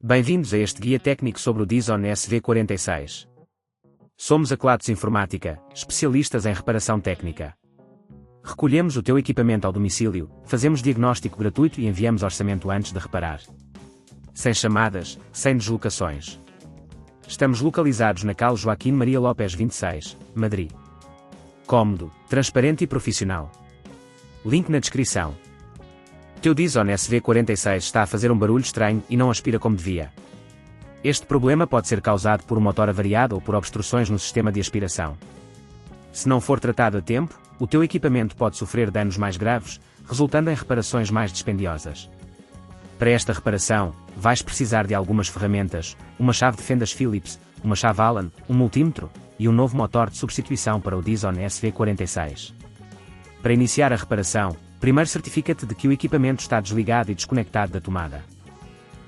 Bem-vindos a este guia técnico sobre o Dyson SV46. Somos a Kelatos Informática, especialistas em reparação técnica. Recolhemos o teu equipamento ao domicílio, fazemos diagnóstico gratuito e enviamos orçamento antes de reparar. Sem chamadas, sem deslocações. Estamos localizados na Cal Joaquim Maria Lopes 26, Madrid. Cómodo, transparente e profissional. Link na descrição. O teu Dyson SV46 está a fazer um barulho estranho e não aspira como devia. Este problema pode ser causado por um motor avariado ou por obstruções no sistema de aspiração. Se não for tratado a tempo, o teu equipamento pode sofrer danos mais graves, resultando em reparações mais dispendiosas. Para esta reparação, vais precisar de algumas ferramentas, uma chave de fendas Phillips, uma chave Allen, um multímetro e um novo motor de substituição para o Dyson SV46. Para iniciar a reparação, primeiro certifica-te de que o equipamento está desligado e desconectado da tomada.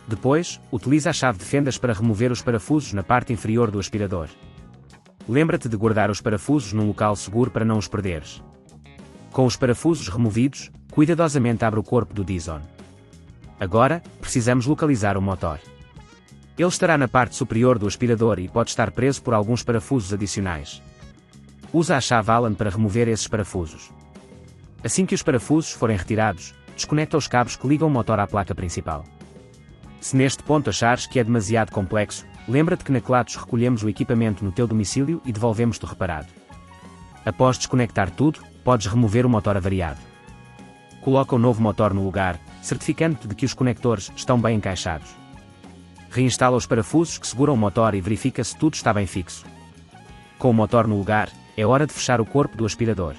Depois, utiliza a chave de fendas para remover os parafusos na parte inferior do aspirador. Lembra-te de guardar os parafusos num local seguro para não os perderes. Com os parafusos removidos, cuidadosamente abre o corpo do Dyson. Agora, precisamos localizar o motor. Ele estará na parte superior do aspirador e pode estar preso por alguns parafusos adicionais. Usa a chave Allen para remover esses parafusos. Assim que os parafusos forem retirados, desconecta os cabos que ligam o motor à placa principal. Se neste ponto achares que é demasiado complexo, lembra-te que na Kelatos recolhemos o equipamento no teu domicílio e devolvemos-te reparado. Após desconectar tudo, podes remover o motor avariado. Coloca o novo motor no lugar, certificando-te de que os conectores estão bem encaixados. Reinstala os parafusos que seguram o motor e verifica se tudo está bem fixo. Com o motor no lugar, é hora de fechar o corpo do aspirador.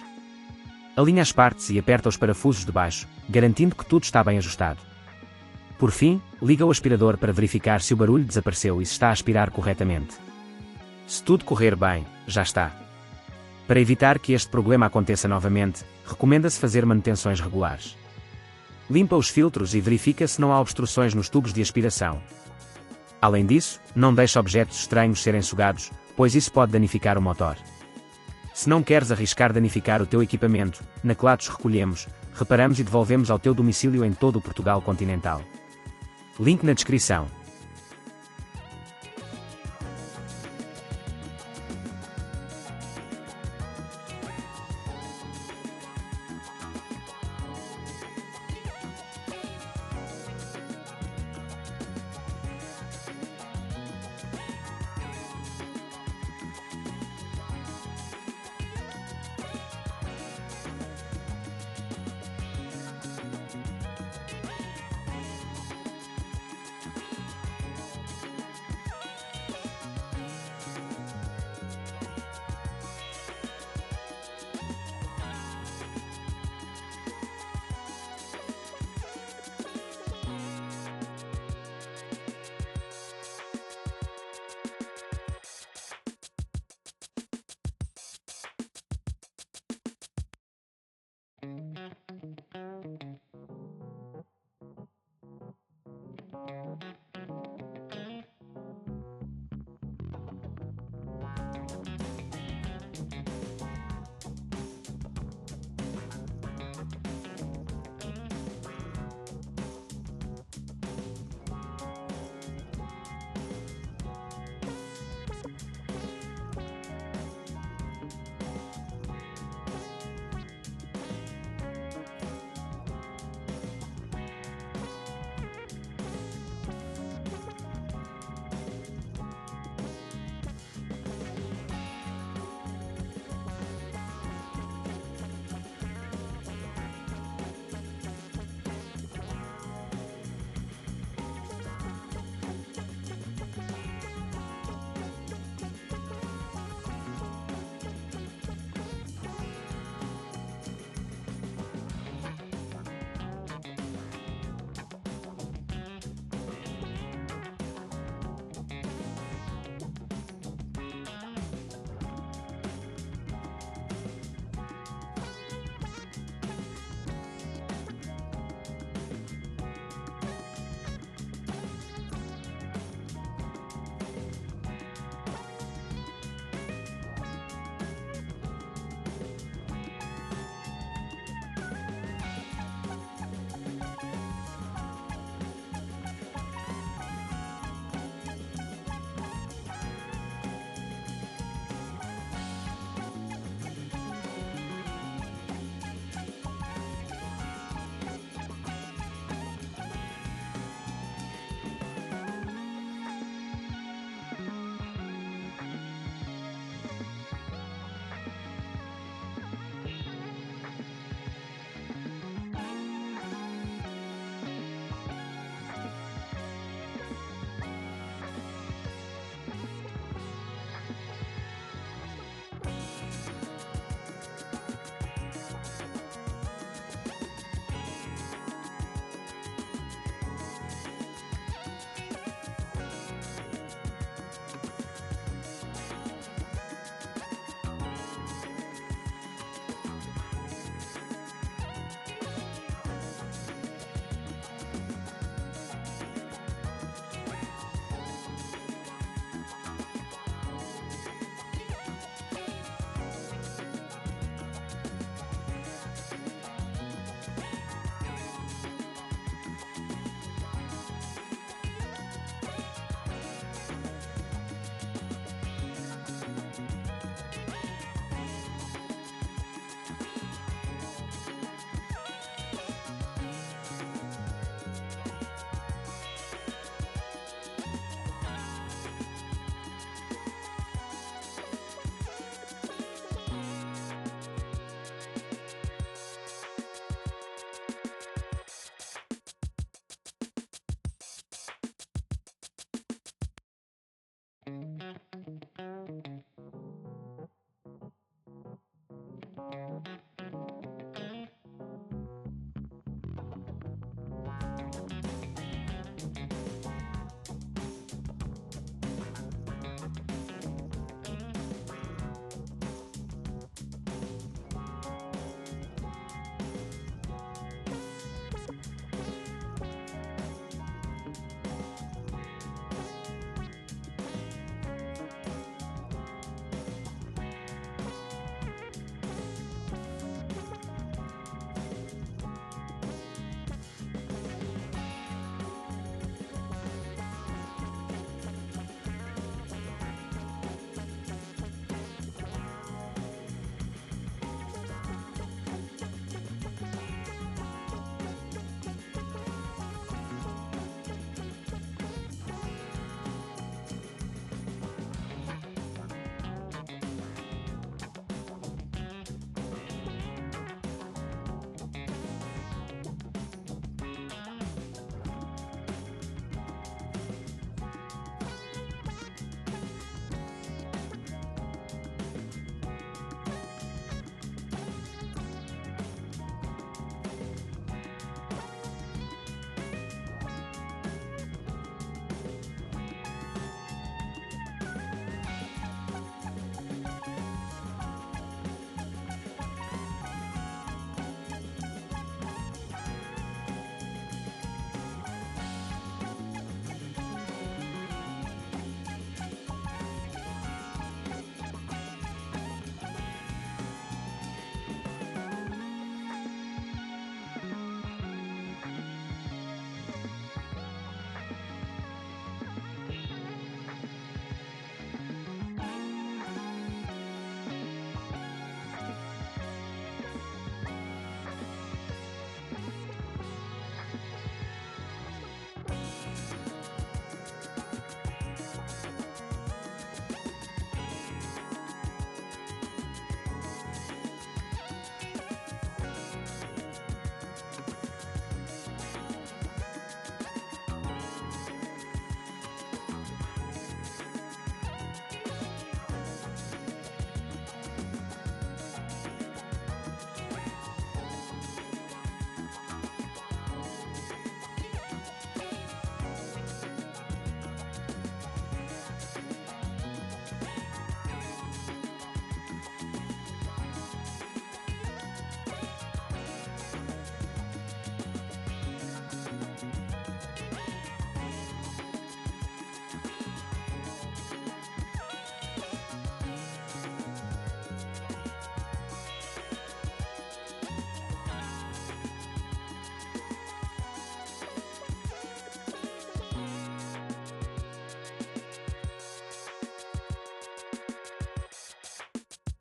Alinha as partes e aperta os parafusos de baixo, garantindo que tudo está bem ajustado. Por fim, liga o aspirador para verificar se o barulho desapareceu e se está a aspirar corretamente. Se tudo correr bem, já está. Para evitar que este problema aconteça novamente, recomenda-se fazer manutenções regulares. Limpa os filtros e verifica se não há obstruções nos tubos de aspiração. Além disso, não deixe objetos estranhos serem sugados, pois isso pode danificar o motor. Se não queres arriscar danificar o teu equipamento, na Kelatos recolhemos, reparamos e devolvemos ao teu domicílio em todo o Portugal continental. Link na descrição.